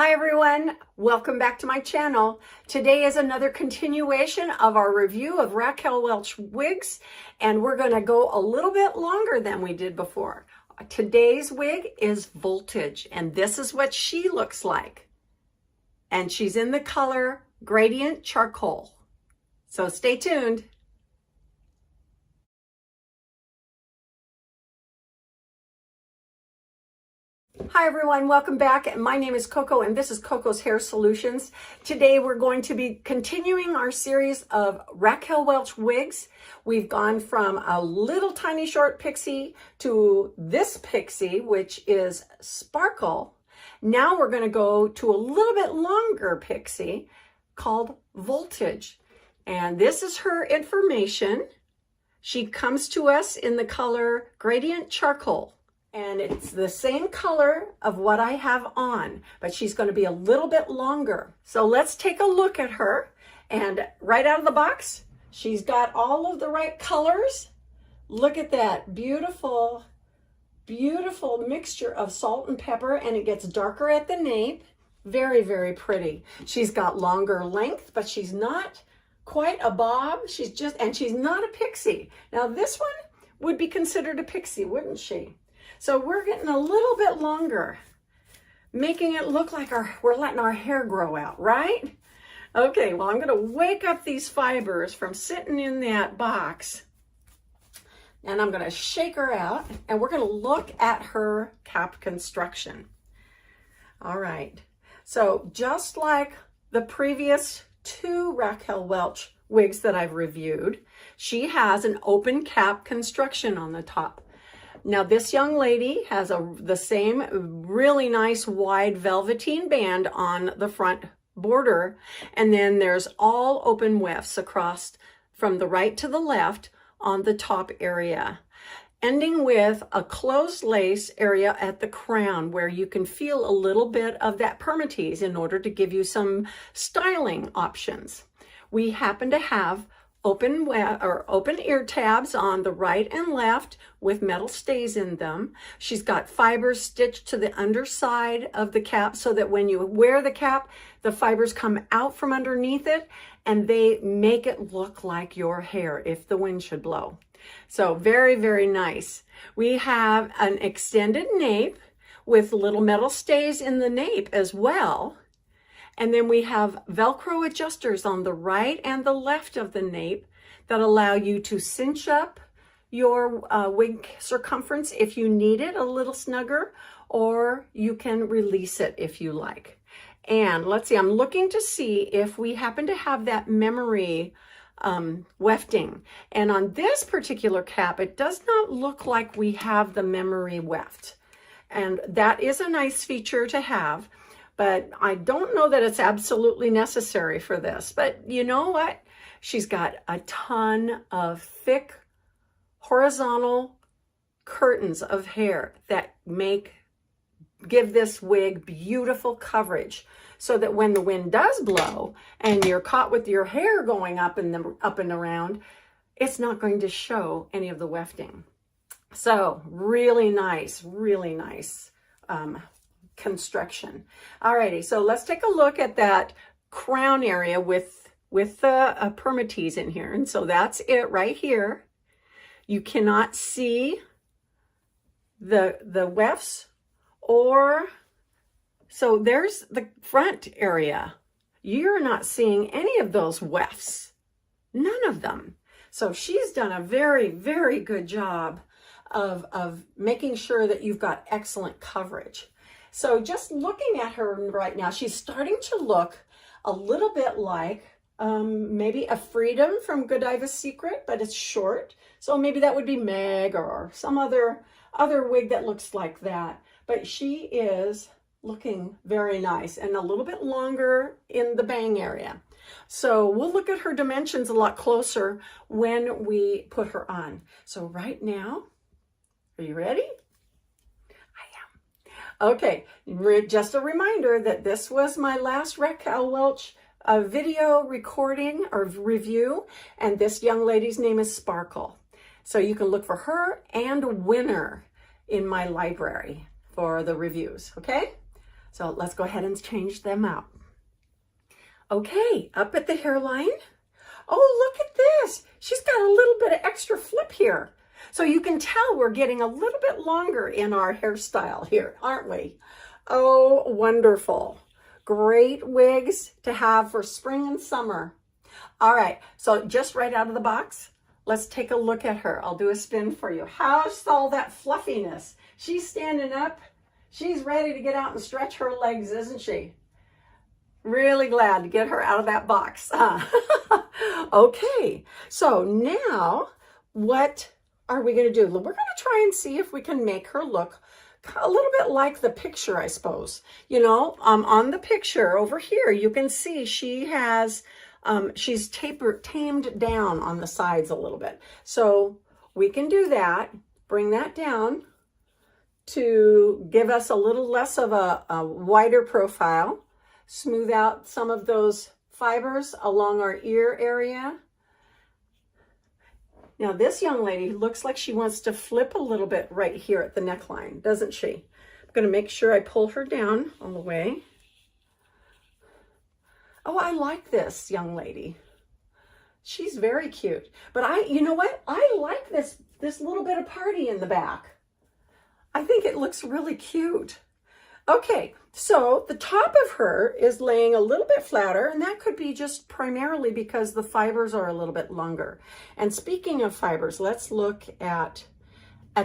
Hi everyone, welcome back to my channel. Today is another continuation of our review of Raquel Welch wigs, and we're going to go a little bit longer than we did before. Today's wig is Voltage, and this is what she looks like. And she's in the color Gradient Charcoal. So stay tuned. Hi everyone, welcome back. My name is Coco and this is Coco's Hair Solutions. Today we're going to be continuing our series of Raquel Welch wigs. We've gone from a little tiny short pixie to this pixie, which is Sparkle. Now we're going to go to a little bit longer pixie called Voltage. And this is her information. She comes to us in the color Gradient Charcoal. And it's the same color of what I have on, but she's going to be a little bit longer. So let's take a look at her. And right out of the box, she's got all of the right colors. Look at that beautiful, beautiful mixture of salt and pepper, and it gets darker at the nape. Very, very pretty. She's got longer length, but she's not quite a bob. She's not a pixie. Now this one would be considered a pixie, wouldn't she? So we're getting a little bit longer, making it look like we're letting our hair grow out, right? Okay, well, I'm going to wake up these fibers from sitting in that box, and I'm going to shake her out, and we're going to look at her cap construction. All right, so just like the previous two Raquel Welch wigs that I've reviewed, she has an open cap construction on the top. Now this young lady has the same really nice wide velveteen band on the front border, and then there's all open wefts across from the right to the left on the top area, ending with a closed lace area at the crown where you can feel a little bit of that permatease in order to give you some styling options. We happen to have open ear tabs on the right and left with metal stays in them. She's got fibers stitched to the underside of the cap so that when you wear the cap, the fibers come out from underneath it and they make it look like your hair if the wind should blow. So very, very nice. We have an extended nape with little metal stays in the nape as well. And then we have Velcro adjusters on the right and the left of the nape that allow you to cinch up your wig circumference if you need it a little snugger, or you can release it if you like. And let's see, I'm looking to see if we happen to have that memory wefting. And on this particular cap, it does not look like we have the memory weft. And that is a nice feature to have. But I don't know that it's absolutely necessary for this. But you know what? She's got a ton of thick horizontal curtains of hair that give this wig beautiful coverage, so that when the wind does blow and you're caught with your hair going up and around, it's not going to show any of the wefting. So really nice construction. Alrighty, so let's take a look at that crown area with the permatease in here. And so that's it right here. You cannot see the wefts, so there's the front area. You're not seeing any of those wefts, none of them. So she's done a very, very good job of making sure that you've got excellent coverage. So just looking at her right now, she's starting to look a little bit like maybe a Freedom from Godiva's Secret, but it's short. So maybe that would be Meg or some other wig that looks like that. But she is looking very nice and a little bit longer in the bang area. So we'll look at her dimensions a lot closer when we put her on. So right now, are you ready? Okay, just a reminder that this was my last Raquel Welch video recording or review, and this young lady's name is Sparkle. So you can look for her and Winner in my library for the reviews, okay? So let's go ahead and change them out. Okay, up at the hairline. Oh, look at this. She's got a little bit of extra flip here. So you can tell we're getting a little bit longer in our hairstyle here, aren't we? Oh, wonderful. Great wigs to have for spring and summer. All right, so just right out of the box, let's take a look at her. I'll do a spin for you. How's all that fluffiness? She's standing up. She's ready to get out and stretch her legs, isn't she? Really glad to get her out of that box. Okay, so now what are we going to do? We're going to try and see if we can make her look a little bit like the picture, I suppose. You know, on the picture over here, you can see she has, she's tamed down on the sides a little bit. So we can do that, bring that down to give us a little less of a wider profile, smooth out some of those fibers along our ear area. Now this young lady looks like she wants to flip a little bit right here at the neckline, doesn't she? I'm going to make sure I pull her down all the way. Oh, I like this young lady. She's very cute. But you know what? I like this little bit of party in the back. I think it looks really cute. Okay, so the top of her is laying a little bit flatter, and that could be just primarily because the fibers are a little bit longer. And speaking of fibers, let's look at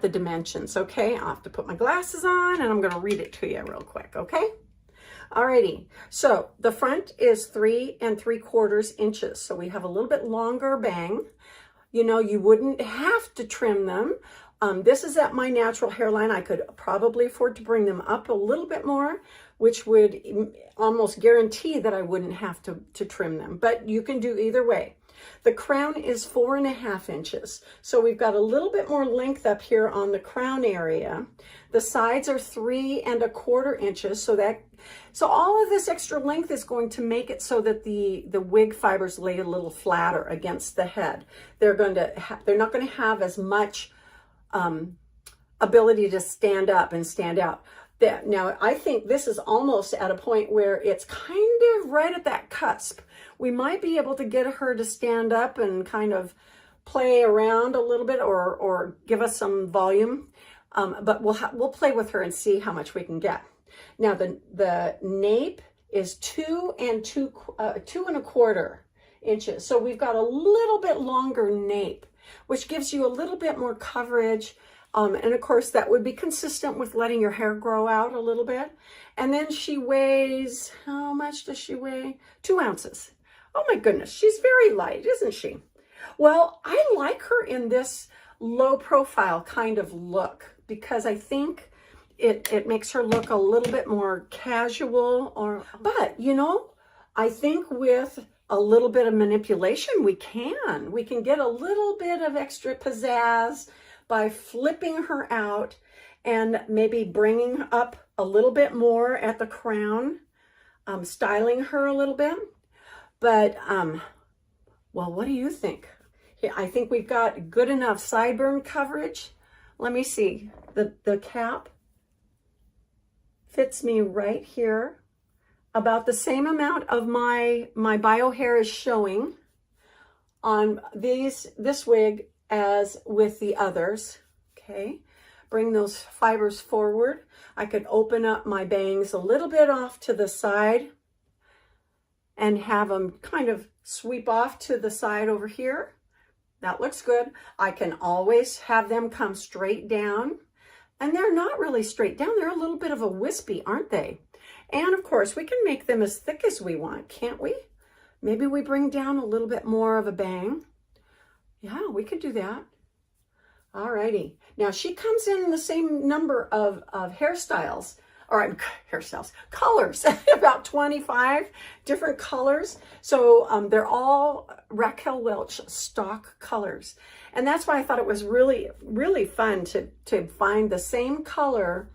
the dimensions, okay? I'll have to put my glasses on, and I'm going to read it to you real quick, okay? Alrighty, so the front is 3 3/4 inches, so we have a little bit longer bang. You know, you wouldn't have to trim them. This is at my natural hairline. I could probably afford to bring them up a little bit more, which would almost guarantee that I wouldn't have to trim them, but you can do either way. The crown is 4 1/2 inches. So we've got a little bit more length up here on the crown area. The sides are 3 1/4 inches. So all of this extra length is going to make it so that the wig fibers lay a little flatter against the head. They're not going to have as much ability to stand up and stand out. Now, I think this is almost at a point where it's kind of right at that cusp. We might be able to get her to stand up and kind of play around a little bit or give us some volume, but we'll play with her and see how much we can get. Now, the nape is 2 2.25 inches. So we've got a little bit longer nape, which gives you a little bit more coverage. And of course, that would be consistent with letting your hair grow out a little bit. And then she weighs, how much does she weigh? 2 ounces. Oh my goodness, she's very light, isn't she? Well, I like her in this low profile kind of look because I think it makes her look a little bit more casual. But, you know, I think with a little bit of manipulation, we can get a little bit of extra pizzazz by flipping her out and maybe bringing up a little bit more at the crown, styling her a little bit. But, well, what do you think? I think we've got good enough sideburn coverage. Let me see, the cap fits me right here. About the same amount of my bio hair is showing on this wig as with the others. Okay, bring those fibers forward. I could open up my bangs a little bit off to the side and have them kind of sweep off to the side over here. That looks good. I can always have them come straight down, and they're not really straight down. They're a little bit of a wispy, aren't they? And of course, we can make them as thick as we want, can't we? Maybe we bring down a little bit more of a bang. Yeah, we could do that. Alrighty. Now she comes in the same number of hairstyles, or colors, about 25 different colors. So they're all Raquel Welch stock colors. And that's why I thought it was really, really fun to find the same color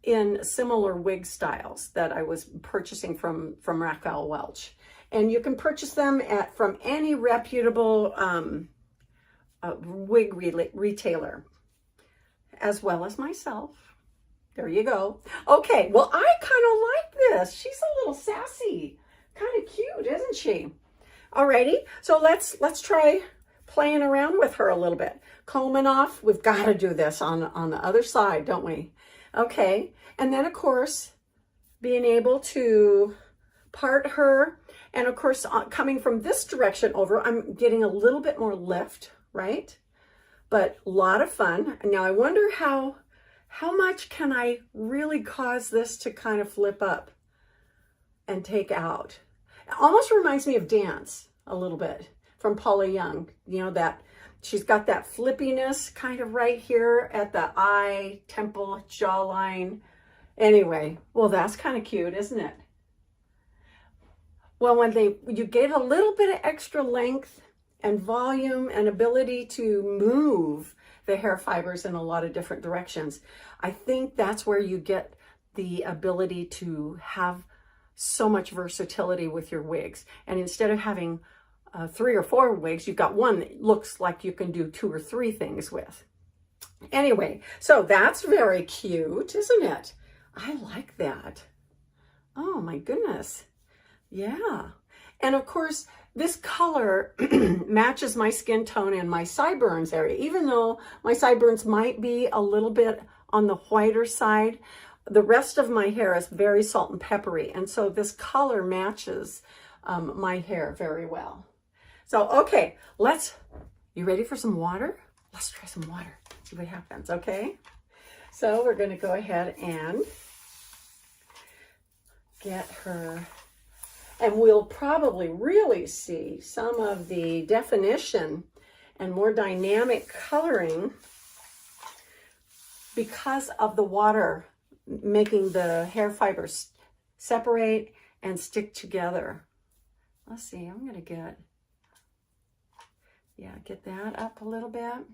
in similar wig styles that I was purchasing from Raquel Welch. And you can purchase them from any reputable wig retailer, as well as myself. There you go. Okay, well, I kind of like this. She's a little sassy. Kind of cute, isn't she? Alrighty, so let's try playing around with her a little bit. Combing off, we've got to do this on the other side, don't we? Okay, and then of course, being able to part her, and of course, coming from this direction over, I'm getting a little bit more lift, right? But a lot of fun. Now I wonder how much can I really cause this to kind of flip up and take out? It almost reminds me of Dance a little bit from Paula Young. You know, that she's got that flippiness kind of right here at the eye, temple, jawline. Anyway, well, that's kind of cute, isn't it? Well, when you get a little bit of extra length and volume and ability to move the hair fibers in a lot of different directions, I think that's where you get the ability to have so much versatility with your wigs. And instead of having 3 or 4 wigs, you've got one that looks like you can do 2 or 3 things with. Anyway, so that's very cute, isn't it? I like that. Oh my goodness. Yeah. And of course, this color matches my skin tone and my sideburns area. Even though my sideburns might be a little bit on the whiter side, the rest of my hair is very salt and peppery. And so this color matches my hair very well. So, okay, you ready for some water? Let's try some water, see what happens, okay? So we're gonna go ahead and get her, and we'll probably really see some of the definition and more dynamic coloring because of the water making the hair fibers separate and stick together. Let's see, I'm gonna get that up a little bit.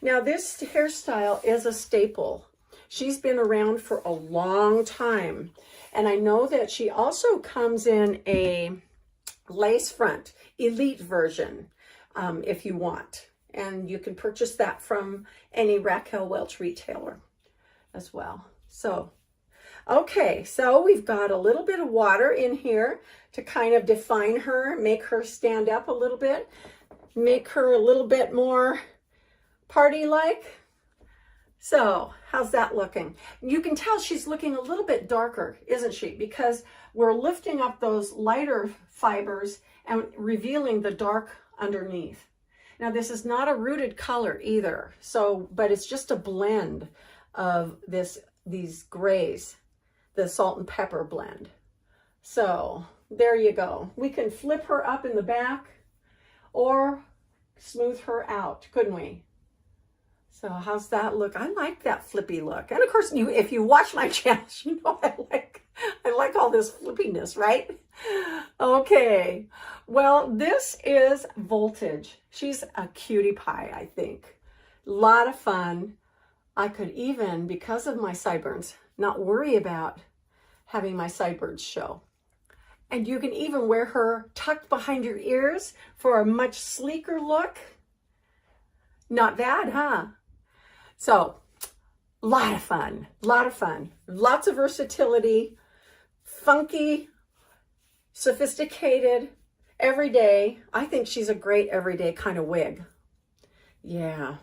Now this hairstyle is a staple. She's been around for a long time. And I know that she also comes in a lace front elite version if you want. And you can purchase that from any Raquel Welch retailer as well. So, okay, so we've got a little bit of water in here to kind of define her, make her stand up a little bit, make her a little bit more party-like. So, how's that looking? You can tell she's looking a little bit darker, isn't she? Because we're lifting up those lighter fibers and revealing the dark underneath. Now, this is not a rooted color either, but it's just a blend of these grays, the salt and pepper blend. So, there you go. We can flip her up in the back or smooth her out, couldn't we? So how's that look? I like that flippy look. And of course, if you watch my channel, you know I like all this flippiness, right? Okay. Well, this is Voltage. She's a cutie pie, I think. A lot of fun. I could even, because of my sideburns, not worry about having my sideburns show. And you can even wear her tucked behind your ears for a much sleeker look. Not bad, huh? So, lot of fun, lots of versatility, funky, sophisticated, everyday. I think she's a great everyday kind of wig. Yeah.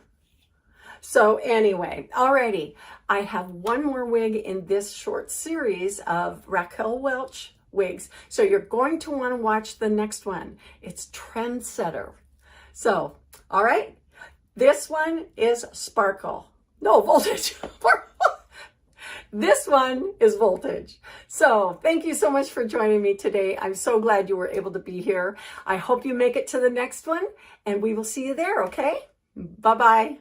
So anyway, alrighty, I have one more wig in this short series of Raquel Welch wigs. So you're going to want to watch the next one. It's Trendsetter. So, all right. This one is Sparkle. No, Voltage. This one is Voltage. So thank you so much for joining me today. I'm so glad you were able to be here. I hope you make it to the next one, and we will see you there, okay? Bye-bye.